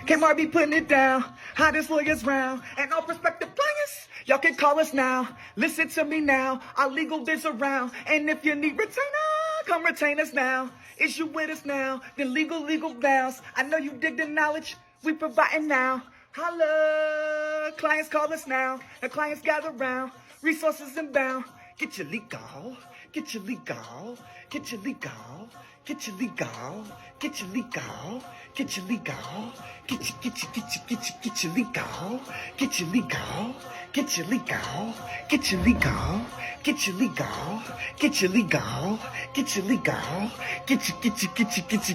Kmart be putting it down. Hottest lawyers round. And all prospective clients, y'all can call us now. Listen to me now. Our legal biz around. And if you need retainer, come retain us now. Is you with us now? Then legal bounds. I know you dig the knowledge we providing now. Holla, clients call us now. The clients gather round. Resources inbound. Get your legal. Get your legal. Get your legal. Get your legal. Get your legal. Get your legal. Get your legal. Get your legal. Get your legal. Get your legal. Get your legal. Get your legal. Get your legal.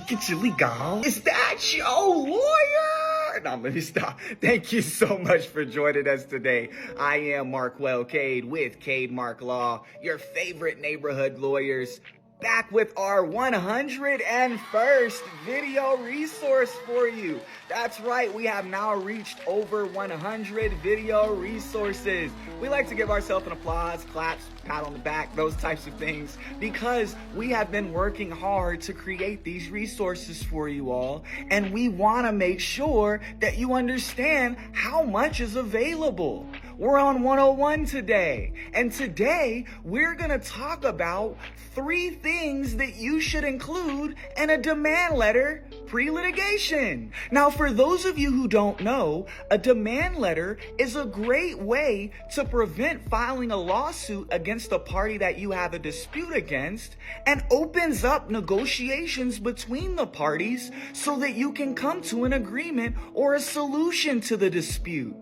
Get your legal. Is that your lawyer? No, let me stop. Thank you so much for joining us today. I am Markwell Cade with Cade Mark Law, your favorite neighborhood lawyers, back with our 101st video resource for you. That's right, we have now reached over 100 video resources. We like to give ourselves an applause, claps, pat on the back, those types of things, because we have been working hard to create these resources for you all, and we want to make sure that you understand how much is available. We're on 101 today, and today we're going to talk about 3 things that you should include in a demand letter pre-litigation. Now, for those of you who don't know, a demand letter is a great way to prevent filing a lawsuit against a party that you have a dispute against, and opens up negotiations between the parties so that you can come to an agreement or a solution to the dispute.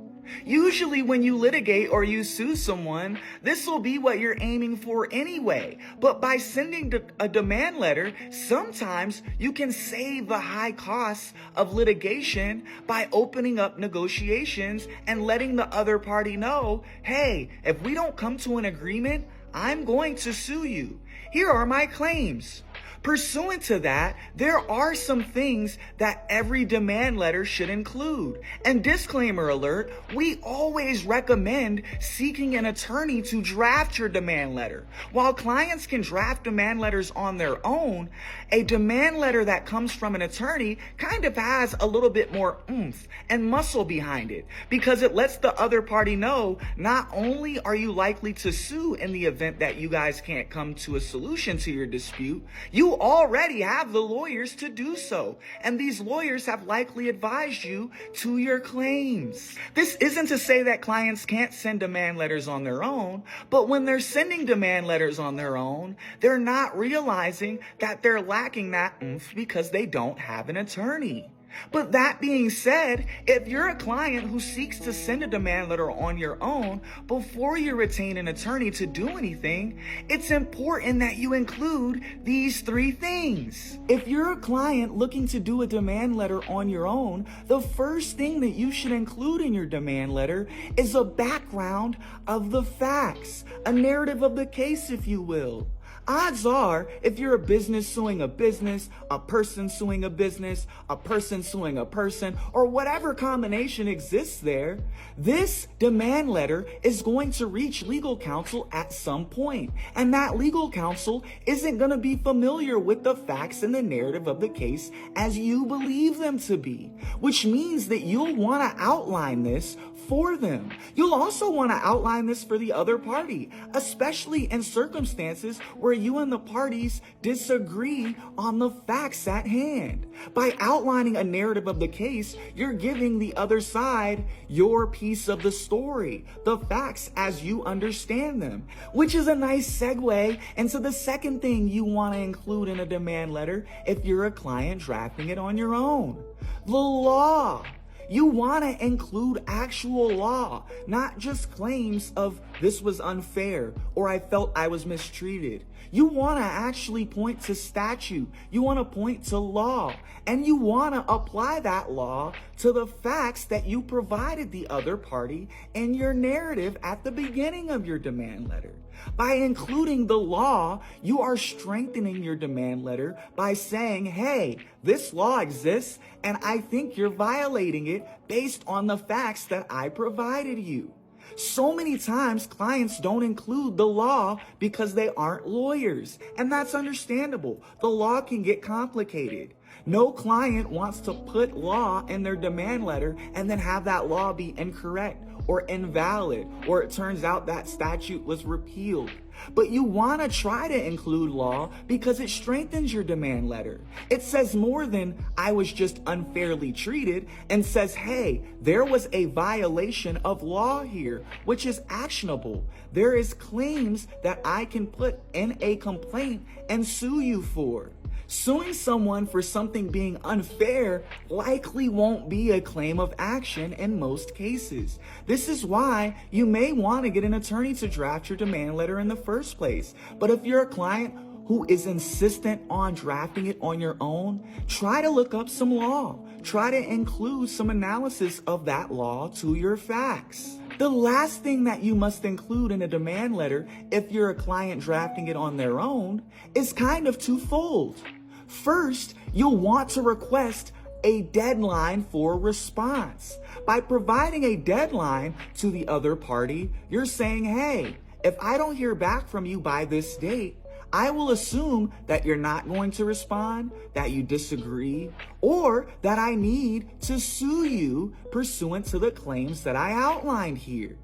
Usually when you litigate or you sue someone, this will be what you're aiming for anyway. But by sending a demand letter, sometimes you can save the high costs of litigation by opening up negotiations and letting the other party know, hey, if we don't come to an agreement, I'm going to sue you. Here are my claims. Pursuant to that, there are some things that every demand letter should include. And disclaimer alert, we always recommend seeking an attorney to draft your demand letter. While clients can draft demand letters on their own, a demand letter that comes from an attorney kind of has a little bit more oomph and muscle behind it, because it lets the other party know not only are you likely to sue in the event that you guys can't come to a solution to your dispute, you already have the lawyers to do so, and these lawyers have likely advised you to your claims. This isn't to say that clients can't send demand letters on their own, but when they're sending demand letters on their own, they're not realizing that they're lacking that oomph because they don't have an attorney. But that being said, if you're a client who seeks to send a demand letter on your own before you retain an attorney to do anything, it's important that you include these 3 things. If you're a client looking to do a demand letter on your own, the first thing that you should include in your demand letter is a background of the facts, a narrative of the case, if you will. Odds are, if you're a business suing a business, a person suing a business, a person suing a person, or whatever combination exists there, this demand letter is going to reach legal counsel at some point. And that legal counsel isn't going to be familiar with the facts and the narrative of the case as you believe them to be, which means that you'll want to outline this for them. You'll also want to outline this for the other party, especially in circumstances where you and the parties disagree on the facts at hand. By outlining a narrative of the case, you're giving the other side your piece of the story, the facts as you understand them, which is a nice segue into the second thing you want to include in a demand letter if you're a client drafting it on your own: the law. You want to include actual law, not just claims of this was unfair or I felt I was mistreated. You want to actually point to statute. You want to point to law, and you want to apply that law to the facts that you provided the other party in your narrative at the beginning of your demand letter. By including the law, you are strengthening your demand letter by saying, hey, this law exists and I think you're violating it based on the facts that I provided you. So many times clients don't include the law because they aren't lawyers, and that's understandable. The law can get complicated. No client wants to put law in their demand letter and then have that law be incorrect or invalid, or it turns out that statute was repealed. But you want to try to include law because it strengthens your demand letter. It says more than "I was just unfairly treated," and says, hey, there was a violation of law here, which is actionable. There is claims that I can put in a complaint and sue you for. Suing someone for something being unfair likely won't be a claim of action in most cases. This is why you may want to get an attorney to draft your demand letter in the first place. But if you're a client who is insistent on drafting it on your own, try to look up some law. Try to include some analysis of that law to your facts. The last thing that you must include in a demand letter, if you're a client drafting it on their own, is kind of twofold. First, you'll want to request a deadline for response. By providing a deadline to the other party, you're saying, hey, if I don't hear back from you by this date, I will assume that you're not going to respond, that you disagree, or that I need to sue you pursuant to the claims that I outlined here.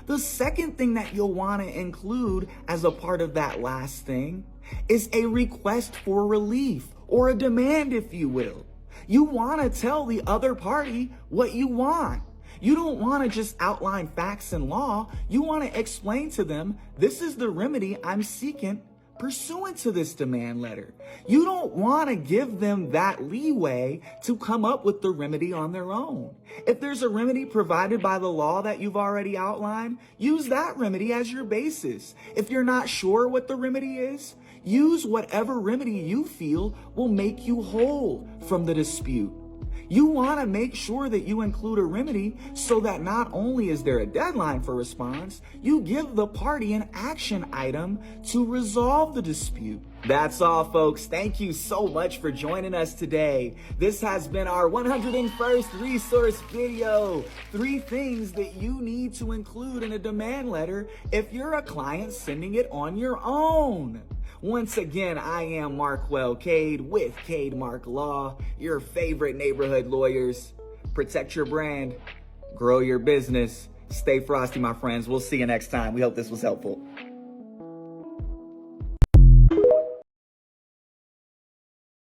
The second thing that you'll want to include as a part of that last thing is a request for relief, or a demand, if you will. You want to tell the other party what you want. You don't want to just outline facts and law. You want to explain to them, this is the remedy I'm seeking pursuant to this demand letter. You don't want to give them that leeway to come up with the remedy on their own. If there's a remedy provided by the law that you've already outlined, use that remedy as your basis. If you're not sure what the remedy is, use whatever remedy you feel will make you whole from the dispute. You want to make sure that you include a remedy so that not only is there a deadline for response, you give the party an action item to resolve the dispute. That's all, folks. Thank you so much for joining us today. This has been our 101st resource video. 3 things that you need to include in a demand letter if you're a client sending it on your own. Once again, I am Markwell Cade with Cade Mark Law, your favorite neighborhood lawyers. Protect your brand, grow your business. Stay frosty, my friends. We'll see you next time. We hope this was helpful.